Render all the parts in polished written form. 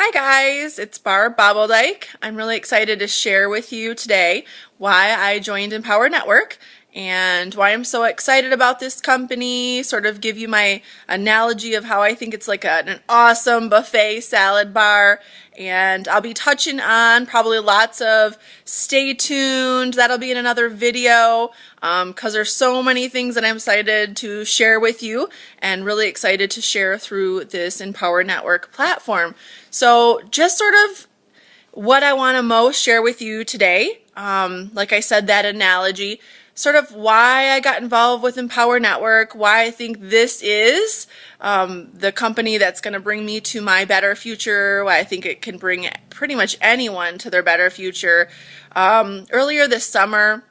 Hi guys, it's Barb Bobbledyke. I'm really excited to share with you today why I joined Empower Network and why I'm so excited about this company, sort of give you my analogy of how I think it's like an awesome buffet salad bar, and I'll be touching on probably lots of stay tuned. That'll be in another video because there's so many things that I'm excited to share with you and really excited to share through this Empower Network platform. So just sort of what I want to most share with you today, like I said, that analogy, sort of why I got involved with Empower Network, why I think this is the company that's going to bring me to my better future, why I think it can bring pretty much anyone to their better future. Earlier this summer,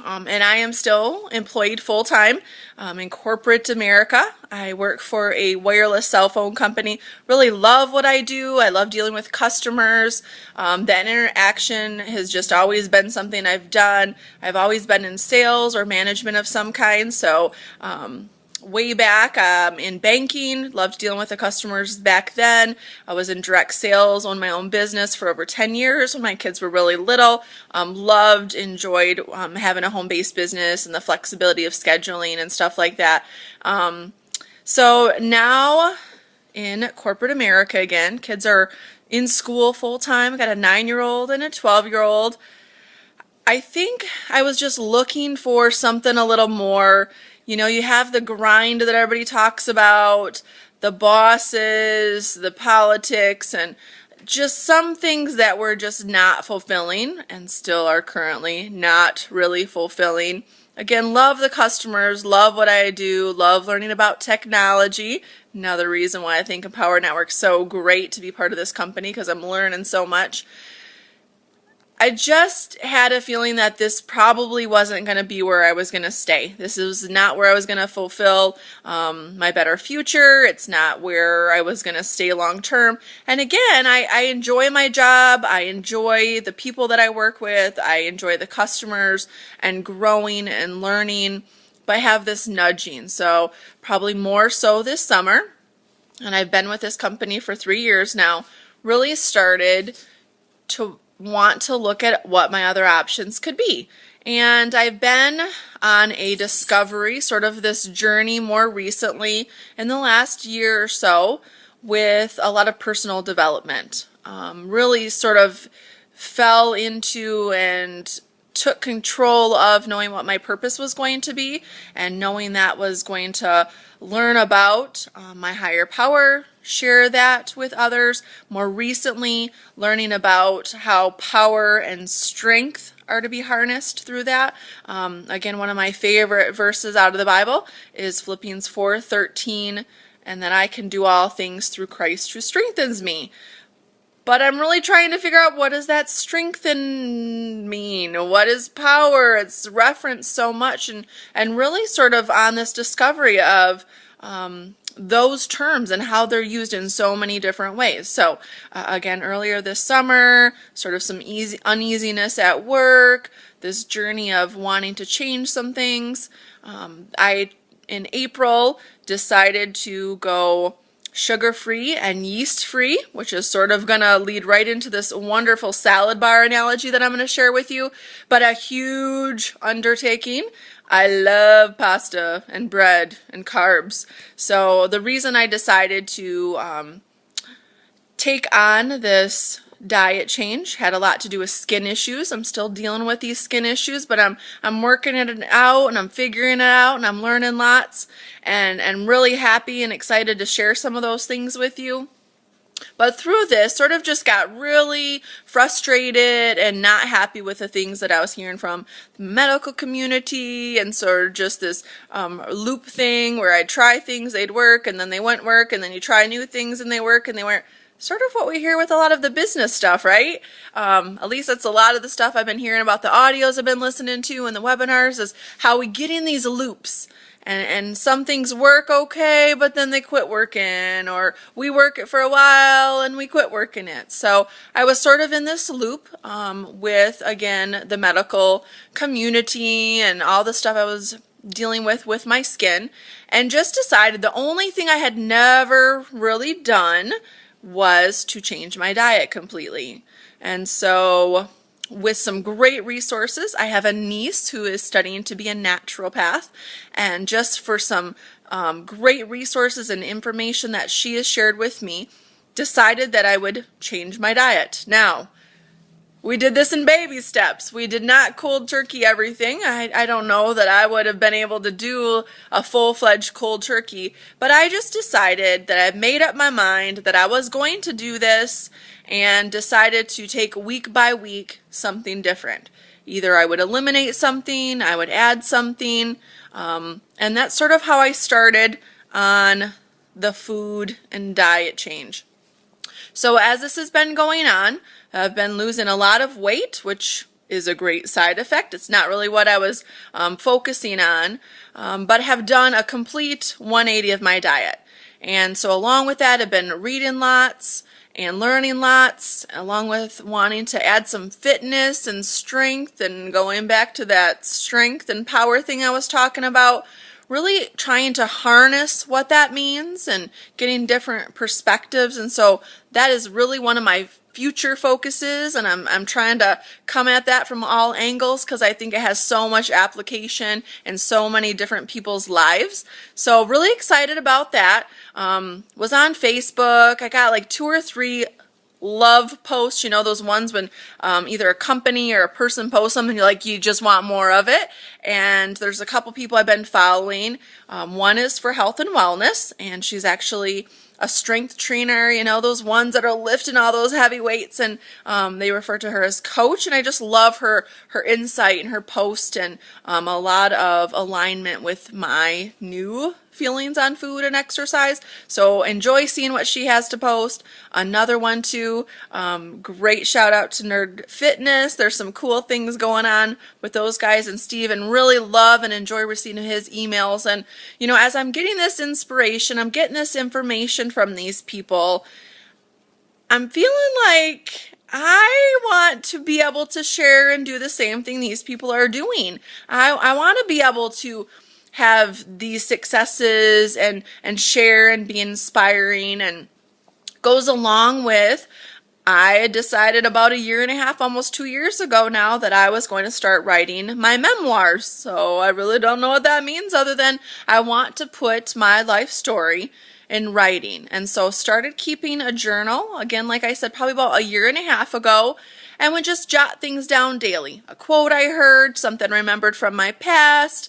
and I am still employed full-time in corporate America. I work for a wireless cell phone company. Really love what I do. I love dealing with customers. That interaction has just always been something I've done. I've always been in sales or management of some kind. So way back in banking, loved dealing with the customers back then. I was in direct sales, owned my own business for over 10 years when my kids were really little. Enjoyed having a home-based business and the flexibility of scheduling and stuff like that. So now in corporate America again, kids are in school full-time. I got a 9-year-old and a 12-year-old. I think I was just looking for something a little more. You know, you have the grind that everybody talks about, the bosses, the politics, and just some things that were just not fulfilling and still are currently not really fulfilling. Again, love the customers, love what I do, love learning about technology. Another reason why I think Empower Network's so great to be part of this company, because I'm learning so much. I just had a feeling that this probably wasn't going to be where I was going to stay. This is not where I was going to fulfill my better future. It's not where I was going to stay long term. And again, I enjoy my job. I enjoy the people that I work with. I enjoy the customers and growing and learning. But I have this nudging. So probably more so this summer. And I've been with this company for 3 years now. Really started to want to look at what my other options could be. And I've been on a discovery, sort of this journey more recently in the last year or so with a lot of personal development. Really sort of fell into and took control of knowing what my purpose was going to be and knowing that was going to learn about my higher power, share that with others. More recently, learning about how power and strength are to be harnessed through that. Again, one of my favorite verses out of the Bible is Philippians 4:13, and that I can do all things through Christ who strengthens me. But I'm really trying to figure out, what does that strengthen mean? What is power? It's referenced so much, and really sort of on this discovery of those terms and how they're used in so many different ways. So again, earlier this summer, sort of some uneasiness at work, this journey of wanting to change some things. In April, decided to go sugar-free and yeast-free, which is sort of going to lead right into this wonderful salad bar analogy that I'm going to share with you, but a huge undertaking. I love pasta and bread and carbs. So the reason I decided to take on this diet change had a lot to do with skin issues. I'm still dealing with these skin issues, but I'm working it out and I'm figuring it out and I'm learning lots and really happy and excited to share some of those things with you. But through this, sort of just got really frustrated and not happy with the things that I was hearing from the medical community, and sort of just this loop thing where I'd try things, they'd work, and then they wouldn't work, and then you try new things and they work and they weren't. Sort of what we hear with a lot of the business stuff, right? At least that's a lot of the stuff I've been hearing about, the audios I've been listening to and the webinars, is how we get in these loops. And some things work okay, but then they quit working, or we work it for a while and we quit working it. So I was sort of in this loop with, again, the medical community and all the stuff I was dealing with my skin, and just decided the only thing I had never really done was to change my diet completely. And so with some great resources, I have a niece who is studying to be a naturopath, and just for some great resources and information that she has shared with me, decided that I would change my diet. Now, we did this in baby steps. We did not cold turkey everything. I don't know that I would have been able to do a full-fledged cold turkey, but I just decided that I've made up my mind that I was going to do this, and decided to take week by week something different. Either I would eliminate something, I would add something, and that's sort of how I started on the food and diet change. So as this has been going on, I've been losing a lot of weight, which is a great side effect. It's not really what I was focusing on, but have done a complete 180 of my diet. And so along with that, I've been reading lots and learning lots, along with wanting to add some fitness and strength, and going back to that strength and power thing I was talking about. Really trying to harness what that means and getting different perspectives. And so that is really one of my future focuses, and I'm trying to come at that from all angles because I think it has so much application in so many different people's lives. So really excited about that. Was on Facebook. I got like 2 or 3 love posts, you know, those ones when either a company or a person posts them and you're like, you just want more of it. And there's a couple people I've been following. One is for health and wellness, and she's actually a strength trainer, you know, those ones that are lifting all those heavy weights, and they refer to her as coach. And I just love her insight and her post, and a lot of alignment with my new feelings on food and exercise. So enjoy seeing what she has to post. Another one too, great shout out to Nerd Fitness. There's some cool things going on with those guys and Steve, and really love and enjoy receiving his emails. And you know, as I'm getting this inspiration, I'm getting this information from these people, I'm feeling like I want to be able to share and do the same thing these people are doing. I want to be able to have these successes and share and be inspiring, and goes along with, I decided about 1.5 years, almost 2 years ago now, that I was going to start writing my memoirs. So I really don't know what that means, other than I want to put my life story in writing. And so started keeping a journal, again, like I said, probably about 1.5 years ago, and would just jot things down daily. A quote I heard, something remembered from my past,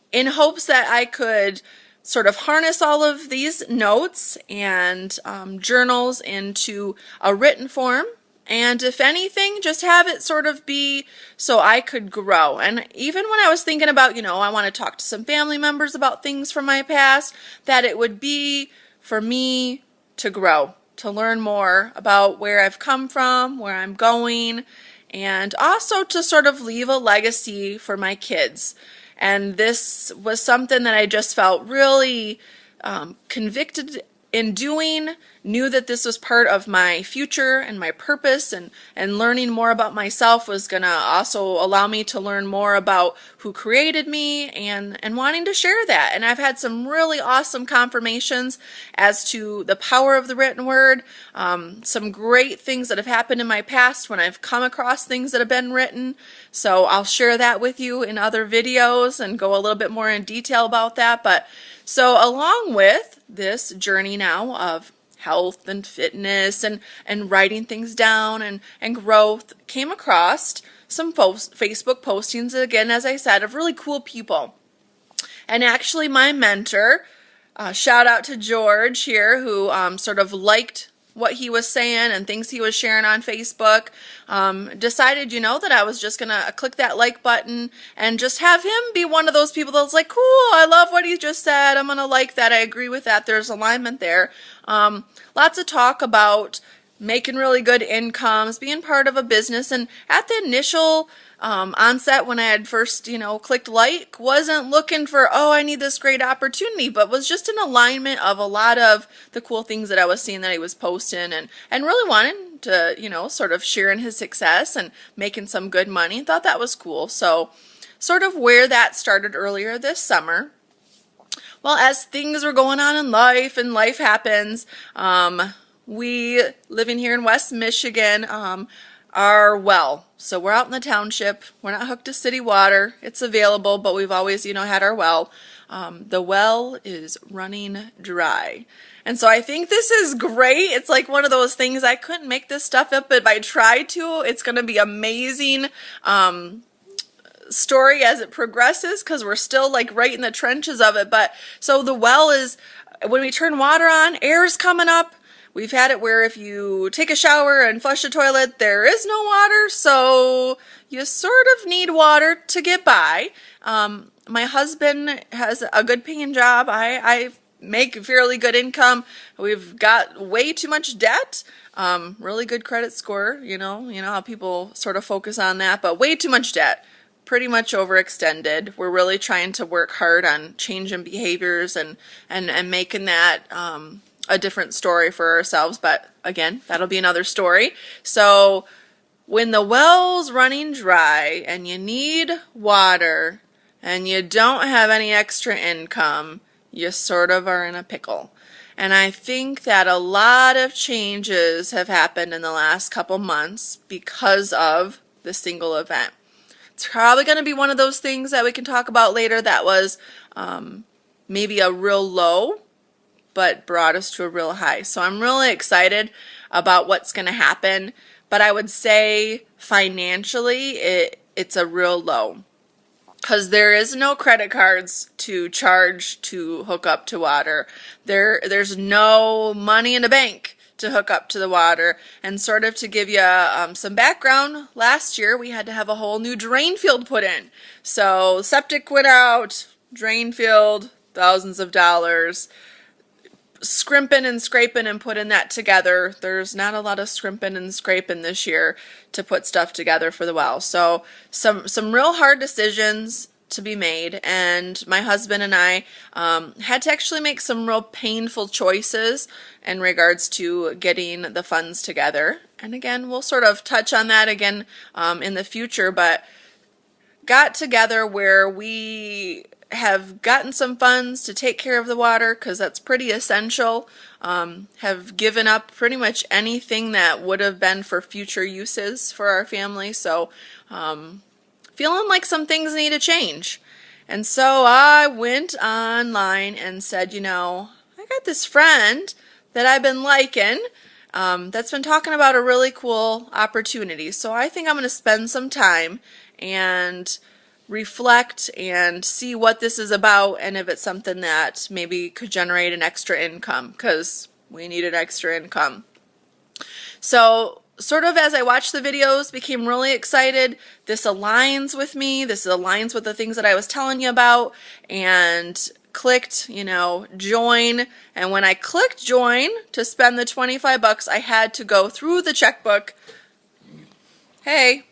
in hopes that I could sort of harness all of these notes and journals into a written form, and if anything, just have it sort of be so I could grow. And even when I was thinking about, you know, I want to talk to some family members about things from my past, that it would be for me to grow, to learn more about where I've come from, where I'm going, and also to sort of leave a legacy for my kids. And this was something that I just felt really convicted in doing, knew that this was part of my future and my purpose, and learning more about myself was going to also allow me to learn more about who created me, and wanting to share that. And I've had some really awesome confirmations as to the power of the written word, some great things that have happened in my past when I've come across things that have been written. So I'll share that with you in other videos and go a little bit more in detail about that. But so along with this journey now of health and fitness and writing things down and growth, came across some Facebook postings, again, as I said, of really cool people. And actually my mentor, shout out to George here, who sort of liked what he was saying and things he was sharing on Facebook, decided, you know, that I was just going to click that like button and just have him be one of those people that's like, cool, I love what he just said, I'm going to like that, I agree with that, there's alignment there. Lots of talk about making really good incomes, being part of a business, and at the initial onset, when I had first, you know, clicked like, wasn't looking for, oh, I need this great opportunity, but was just in alignment of a lot of the cool things that I was seeing that he was posting, and really wanting to, you know, sort of sharing his success and making some good money. Thought that was cool. So sort of where that started earlier this summer. Well, as things were going on in life, and life happens, we living here in West Michigan, our well. So we're out in the township. We're not hooked to city water. It's available, but we've always, had our well. The well is running dry. And so I think this is great. It's like one of those things, I couldn't make this stuff up, but if I tried to, it's going to be amazing story as it progresses, because we're still like right in the trenches of it. But so the well is, when we turn water on, air's coming up. We've had it where if you take a shower and flush the toilet, there is no water, so you sort of need water to get by. My husband has a good paying job. I make fairly good income. We've got way too much debt. Really good credit score, you know how people sort of focus on that, but way too much debt. Pretty much overextended. We're really trying to work hard on changing behaviors and making that a different story for ourselves, but again, that'll be another story. So when the well's running dry and you need water and you don't have any extra income, you sort of are in a pickle. And I think that a lot of changes have happened in the last couple months because of the single event. It's probably going to be one of those things that we can talk about later that was maybe a real low, but brought us to a real high. So I'm really excited about what's going to happen. But I would say financially, it's a real low, because there is no credit cards to charge to hook up to water. There's no money in the bank to hook up to the water. And sort of to give you some background, last year we had to have a whole new drain field put in. So septic went out, drain field, thousands of dollars. Scrimping and scraping and putting that together. There's not a lot of scrimping and scraping this year to put stuff together for the well. So some real hard decisions to be made, and my husband and I had to actually make some real painful choices in regards to getting the funds together. And again, we'll sort of touch on that again in the future, but got together where we have gotten some funds to take care of the water, because that's pretty essential. Have given up pretty much anything that would have been for future uses for our family. So feeling like some things need to change. And so I went online and said, I got this friend that I've been liking that's been talking about a really cool opportunity. So I think I'm going to spend some time and reflect and see what this is about, and if it's something that maybe could generate an extra income, because we needed extra income. So sort of as I watched the videos, became really excited. This aligns with me. This aligns with the things that I was telling you about, and clicked, join. And when I clicked join to spend the $25, I had to go through the checkbook. Hey,